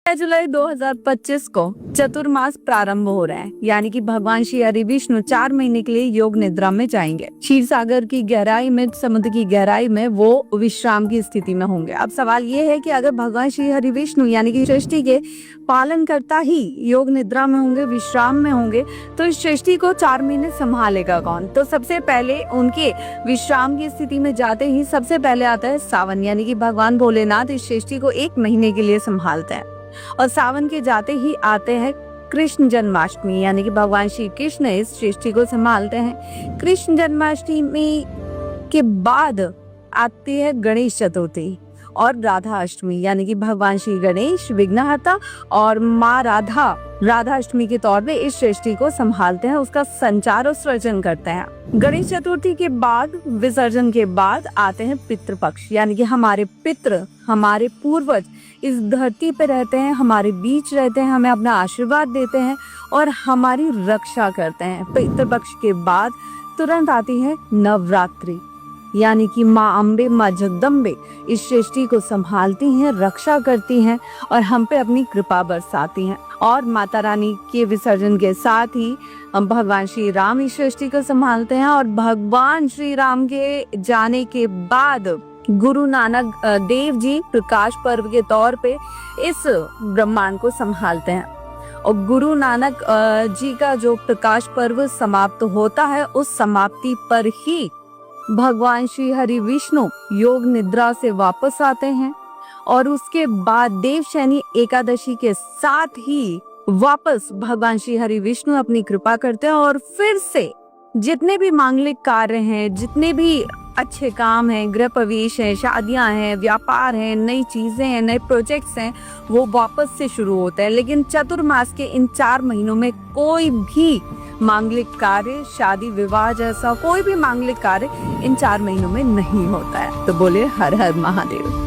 जुलाई 2025 को चतुर्मास प्रारंभ हो रहा है, यानी कि भगवान श्री हरि विष्णु 4 महीने के लिए योग निद्रा में जाएंगे। क्षीर सागर की गहराई में, समुद्र की गहराई में वो विश्राम की स्थिति में होंगे। अब सवाल ये है कि अगर भगवान श्री हरि विष्णु यानी कि सृष्टि के पालन करता ही योग निद्रा में होंगे, विश्राम में होंगे, तो इस सृष्टि को 4 महीने संभालेगा कौन? तो सबसे पहले उनके विश्राम की स्थिति में जाते ही सबसे पहले आता है सावन, यानी कि भगवान भोलेनाथ इस सृष्टि को 1 महीने के लिए संभालते हैं। और सावन के जाते ही आते हैं कृष्ण जन्माष्टमी, यानी कि भगवान श्री कृष्ण इस सृष्टि को संभालते हैं। कृष्ण जन्माष्टमी के बाद आती है गणेश चतुर्थी और राधा अष्टमी, यानी कि भगवान श्री गणेश विघ्नहर्ता और माँ राधा अष्टमी के तौर पे इस सृष्टि को संभालते हैं, उसका संचार और सृजन करते हैं। गणेश चतुर्थी के बाद, विसर्जन के बाद आते हैं पितृपक्ष, यानी कि हमारे पितृ, हमारे पूर्वज इस धरती पे रहते हैं, हमारे बीच रहते हैं, हमें अपना आशीर्वाद देते हैं और हमारी रक्षा करते हैं। पितृपक्ष के बाद तुरंत आती है नवरात्रि, यानी कि माँ अम्बे, माँ जगदम्बे इस सृष्टि को संभालती हैं, रक्षा करती हैं और हम पे अपनी कृपा बरसाती हैं। और माता रानी के विसर्जन के साथ ही हम भगवान श्री राम इस सृष्टि को संभालते हैं और भगवान श्री राम के जाने के बाद गुरु नानक देव जी प्रकाश पर्व के तौर पे इस ब्रह्मांड को संभालते हैं। और गुरु नानक जी का जो प्रकाश पर्व समाप्त होता है, उस समाप्ति पर ही भगवान श्री हरि विष्णु योग निद्रा से वापस आते हैं और उसके बाद देवशयनी एकादशी के साथ ही वापस भगवान श्री हरि विष्णु अपनी कृपा करते हैं और फिर से जितने भी मांगलिक कार्य हैं, जितने भी अच्छे काम हैं, गृह प्रवेश हैं, शादियां हैं, व्यापार हैं, नई चीजें हैं, नए प्रोजेक्ट्स हैं, वो वापस से शुरू होते हैं। लेकिन चतुर्मास के इन 4 महीनों में कोई भी मांगलिक कार्य, शादी विवाह जैसा कोई भी मांगलिक कार्य इन 4 महीनों में नहीं होता है। तो बोले हर हर महादेव।